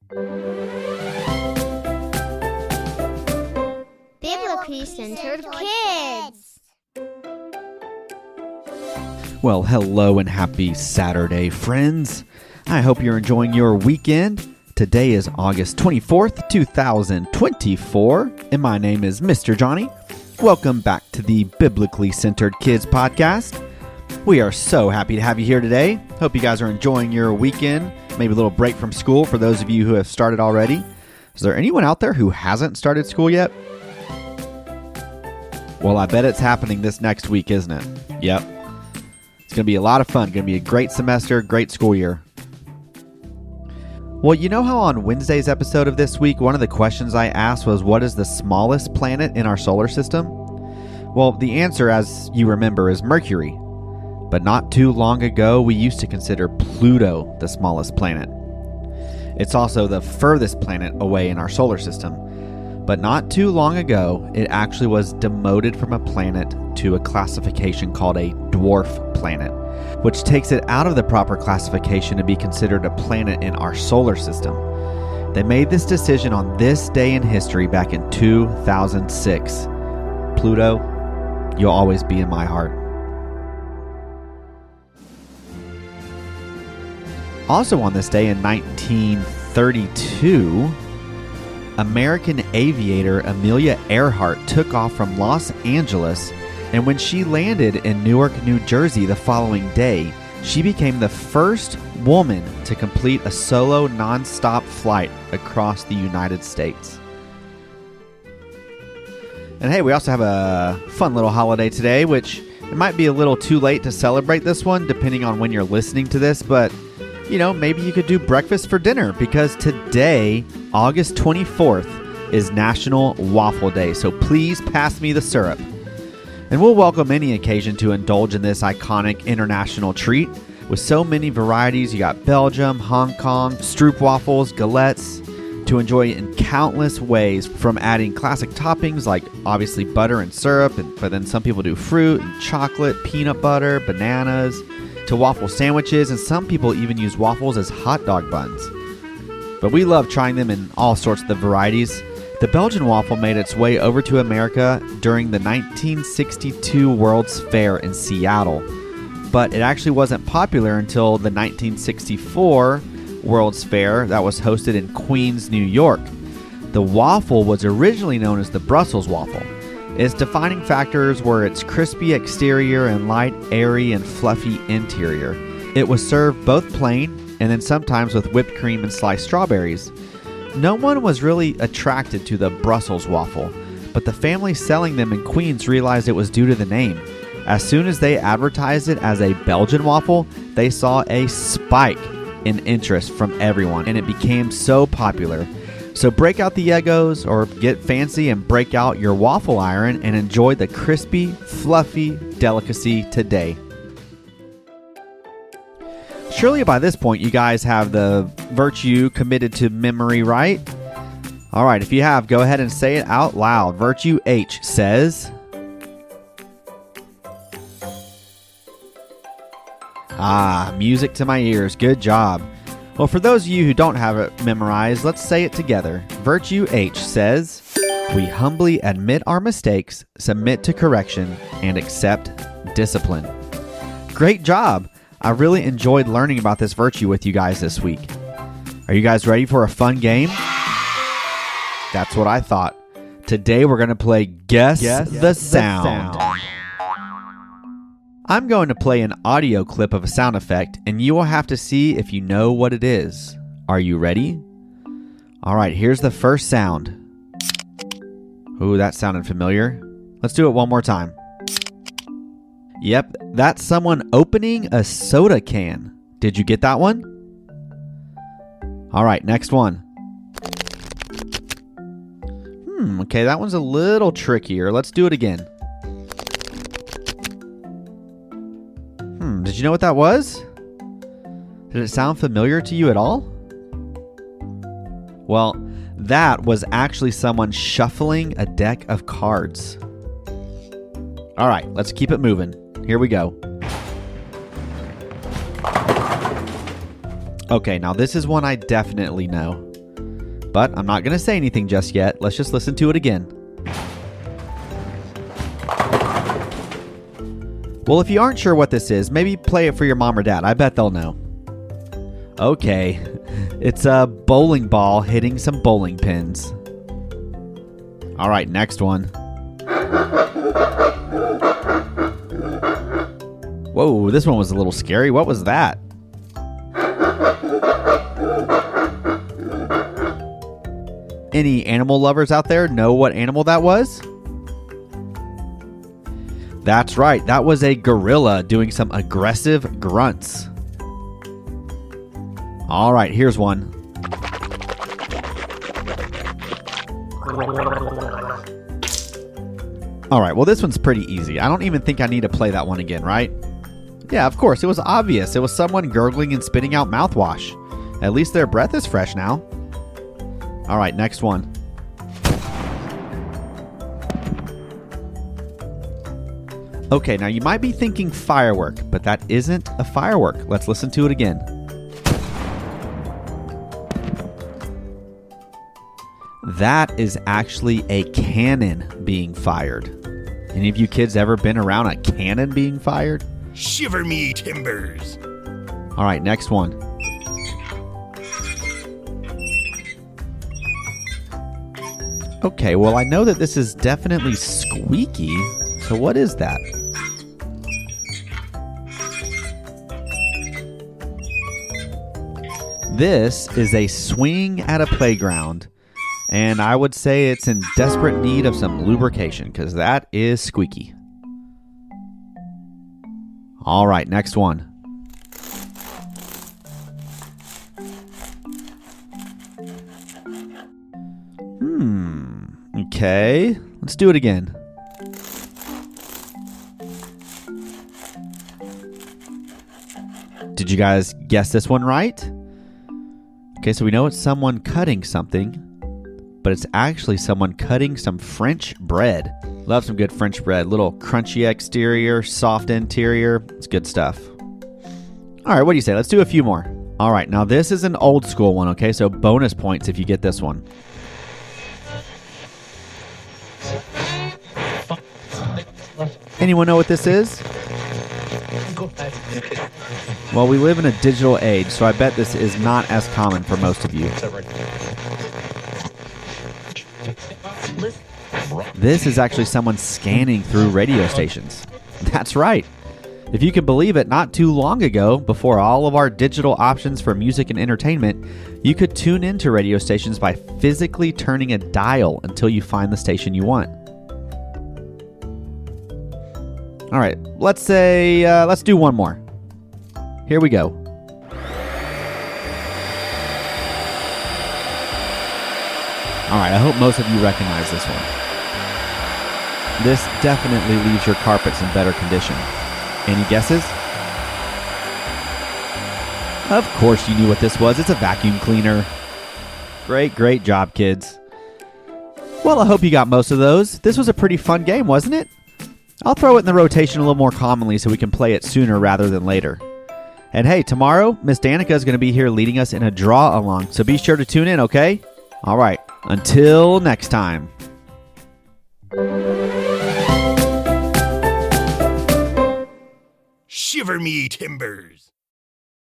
Biblically Centered Kids. Well, hello and happy Saturday, friends. I hope you're enjoying your weekend. Today is August 24th, 2024, and my name is Mr. Johnny. Welcome back to the Biblically Centered Kids podcast. We are so happy to have you here today. Hope you guys are enjoying your weekend, maybe a little break from school for those of you who have started already. Is there anyone out there who hasn't started school yet? Well, I bet it's happening this next week, isn't it? Yep. It's going to be a lot of fun. Going to be a great semester, great school year. Well, you know how on Wednesday's episode of this week, one of the questions I asked was, what is the smallest planet in our solar system? Well, the answer, as you remember, is Mercury. But not too long ago, we used to consider Pluto the smallest planet. It's also the furthest planet away in our solar system. But not too long ago, it actually was demoted from a planet to a classification called a dwarf planet, which takes it out of the proper classification to be considered a planet in our solar system. They made this decision on this day in history back in 2006. Pluto, you'll always be in my heart. Also on this day in 1932, American aviator Amelia Earhart took off from Los Angeles, and when she landed in Newark, New Jersey the following day, she became the first woman to complete a solo non-stop flight across the United States. And hey, we also have a fun little holiday today, which it might be a little too late to celebrate this one, depending on when you're listening to this, but maybe you could do breakfast for dinner, because today, August 24th, is National Waffle Day, so please pass me the syrup. And we'll welcome any occasion to indulge in this iconic international treat. With so many varieties, you got Belgium, Hong Kong, stroopwafels, galettes, to enjoy in countless ways, from adding classic toppings like obviously butter and syrup, but then some people do fruit and chocolate, peanut butter, bananas, to waffle sandwiches, and some people even use waffles as hot dog buns. But we love trying them in all sorts of the varieties. The Belgian waffle made its way over to America during the 1962 World's Fair in Seattle, but it actually wasn't popular until the 1964 World's Fair that was hosted in Queens, New York. The waffle was originally known as the Brussels waffle. Its defining factors were its crispy exterior and light, airy, and fluffy interior. It was served both plain and then sometimes with whipped cream and sliced strawberries. No one was really attracted to the Brussels waffle, but the family selling them in Queens realized it was due to the name. As soon as they advertised it as a Belgian waffle, they saw a spike in interest from everyone, and it became so popular. So break out the Eggos or get fancy and break out your waffle iron and enjoy the crispy, fluffy delicacy today. Surely by this point you guys have the virtue committed to memory, right? All right, if you have, go ahead and say it out loud. Virtue H says... music to my ears. Good job. Well, for those of you who don't have it memorized, let's say it together. Virtue H says, we humbly admit our mistakes, submit to correction, and accept discipline. Great job. I really enjoyed learning about this virtue with you guys this week. Are you guys ready for a fun game? That's what I thought. Today we're going to play Guess the Sound. I'm going to play an audio clip of a sound effect, and you will have to see if you know what it is. Are you ready? All right, here's the first sound. Ooh, that sounded familiar. Let's do it one more time. Yep, that's someone opening a soda can. Did you get that one? All right, next one. Okay, that one's a little trickier. Let's do it again. Did you know what that was? Did it sound familiar to you at all? Well, that was actually someone shuffling a deck of cards. All right, let's keep it moving. Here we go. Okay, now this is one I definitely know. But I'm not going to say anything just yet. Let's just listen to it again. Well, if you aren't sure what this is, maybe play it for your mom or dad. I bet they'll know. Okay, it's a bowling ball hitting some bowling pins. All right, next one. Whoa, this one was a little scary. What was that? Any animal lovers out there know what animal that was? That's right, that was a gorilla doing some aggressive grunts. All right, here's one. All right, well, this one's pretty easy. I don't even think I need to play that one again, right? Yeah, of course, it was obvious. It was someone gurgling and spitting out mouthwash. At least their breath is fresh now. All right, next one. Okay, now you might be thinking firework, but that isn't a firework. Let's listen to it again. That is actually a cannon being fired. Any of you kids ever been around a cannon being fired? Shiver me timbers. All right, next one. Okay, well, I know that this is definitely squeaky. So what is that? This is a swing at a playground. And I would say it's in desperate need of some lubrication because that is squeaky. All right, next one. Okay, let's do it again. Did you guys guess this one right? Okay, so we know it's someone cutting something, but it's actually someone cutting some French bread. Love some good French bread. Little crunchy exterior, soft interior. It's good stuff. All right, what do you say? Let's do a few more. All right, now this is an old school one, okay? So bonus points if you get this one. Anyone know what this is? Well, we live in a digital age, so I bet this is not as common for most of you. This is actually someone scanning through radio stations. That's right. If you can believe it, not too long ago, before all of our digital options for music and entertainment, you could tune into radio stations by physically turning a dial until you find the station you want. All right, let's do one more. Here we go. All right, I hope most of you recognize this one. This definitely leaves your carpets in better condition. Any guesses? Of course you knew what this was. It's a vacuum cleaner. Great job, kids. Well, I hope you got most of those. This was a pretty fun game, wasn't it? I'll throw it in the rotation a little more commonly so we can play it sooner rather than later. And hey, tomorrow, Miss Danika is going to be here leading us in a draw-along, so be sure to tune in, okay? All right, until next time. Shiver me timbers.